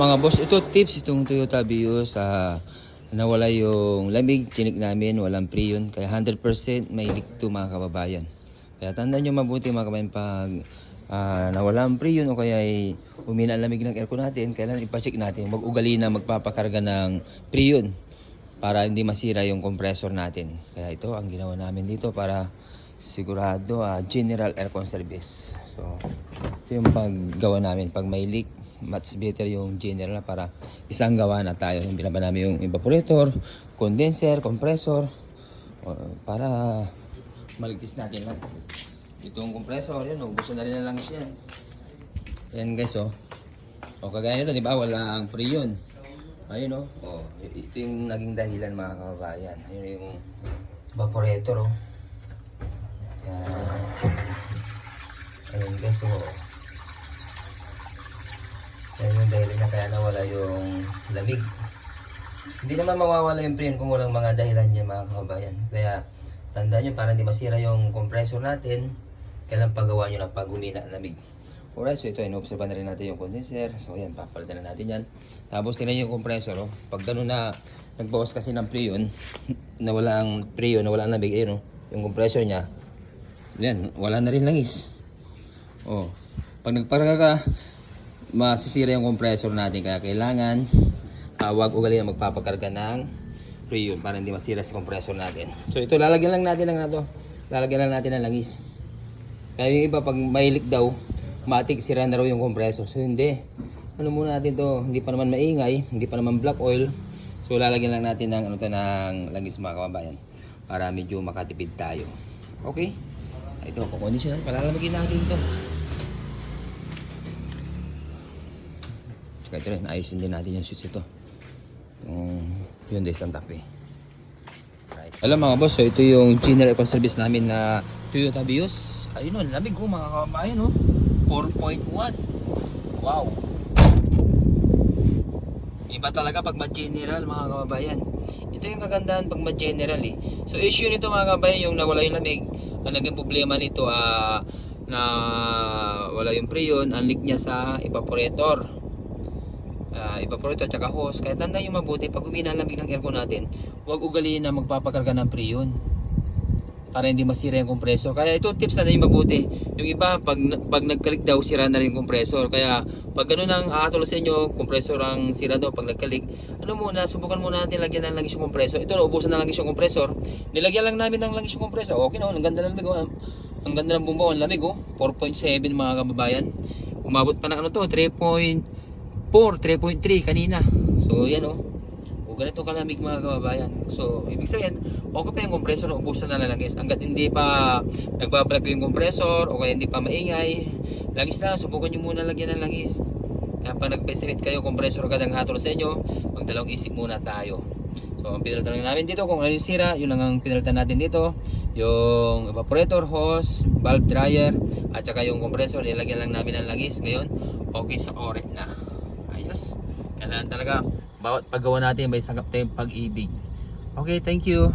Mga boss, ito tips itong Toyota Vios nawala yung lamig, chinik namin, walang preyon, kaya 100% may leak to mga kababayan. Kaya tandaan nyo mabuti mga kababayan pag nawala ang preyon o kaya ay humina ang lamig ng aircon natin, kailangan ipacheck natin, mag-ugali na magpapakarga ng preyon para hindi masira yung compressor natin. Kaya ito ang ginawa namin dito para sigurado general aircon service. So ito yung paggawa namin pag may leak, much better yung general na para isang gawa na tayo. Yung binaba namin yung evaporator, condenser, compressor para maligtis natin lahat. Itong compressor, yun, gusto na rin na lang siya. Yan guys, oh. O kagaya nito, di ba, wala ang preyon. Ayun, oh. Oh, ito yung naging dahilan mga kababayan. Ayun yung evaporator, oh. Yan. Ayun guys, oh. Ayun yung dahilan na kaya nawala yung lamig. Hindi naman mawawala yung preyon kung walang mga dahilan niya mga kababayan. Kaya tandaan nyo, para hindi masira yung compressor natin, kailangan paggawa nyo ng pag humina ang lamig. Alright, so ito, ino-observe na rin natin yung condenser. So yan, papalitan na natin yan. Tapos tingnan yung compressor, oh. Pag gano'n na nagbawas kasi ng preyon, nawala ang preyon, nawala ang lamig, ayun, oh. Yung compressor niya, yan, wala na rin langis. Oh, pag nagparga ka, masisira yung compressor natin, kaya kailangan huwag ugalian magpapakarga ng preyon para hindi masira si compressor natin. So ito, lalagyan lang natin lalagyan lang natin ng langis. Kaya yung iba pag may leak daw, matik sira na raw yung compressor. So hindi, ano muna natin to, hindi pa naman maingay, hindi pa naman black oil. So lalagyan lang natin ng ng langis mga kababayan para medyo makatipid tayo. Okay, ito, kukondisyon, palalamagin natin to. Ito rin, ayusin din natin yung switch ito. Yung Hyundai Santa Fe. Right. Alam mga boss, so ito yung general aircon service namin na Toyota Vios. Ayun o, lamig ko mga kababayan, oh. 4.1. Wow. Iba talaga pag ma-general mga kababayan. Ito yung kagandahan pag ma-general eh. So issue nito mga kababayan, yung nawala yung lamig. Ang naging problema nito na wala yung preyon, ang leak niya sa evaporator. Evaporator at saka hose. Kaya tandaan yung mabuti, pag humina ang lamig ng aircon natin, huwag ugaliin na magpapakarga ng preyon para hindi masira yung compressor. Kaya ito tips na yung mabuti. Yung iba pag nagkalik daw, sira na rin yung compressor. Kaya pag ganun ang aatol sa inyo, compressor ang sira daw pag nagkalik, ano muna, subukan muna natin lagyan ng langis yung compressor. Ito, naubusan na langis yung compressor. Nilagyan lang namin ng langis yung compressor. Okay na, ang ganda ng lamig, oh. Ang ganda ng bumbaw, ang lamig, oh. 4.7 mga kababayan. Umabot pa ng 3.4, 3.3 kanina. So yan, oh. O ganito kalamig mga kababayan. So ibig sabihin, okay pa yung compressor, ubusan na lang langis. Hanggat hindi pa nagbabalik yung compressor o kaya hindi pa maingay, langis na, subukan nyo muna lagyan ng langis. Kaya pag nag-estimate kayo, compressor agad ang hatol sa inyo, magdalawang isip muna tayo. So ang pinalitan lang namin dito, kung ano yung sira, yun lang ang pinalitan natin dito. Yung evaporator, hose, valve dryer, at saka yung compressor, nilagyan lang namin ng langis. Ngayon, okay sa ore na. Ayos. Kailangan talaga bawat paggawa natin may sagap tayong pag-ibig. Okay, thank you.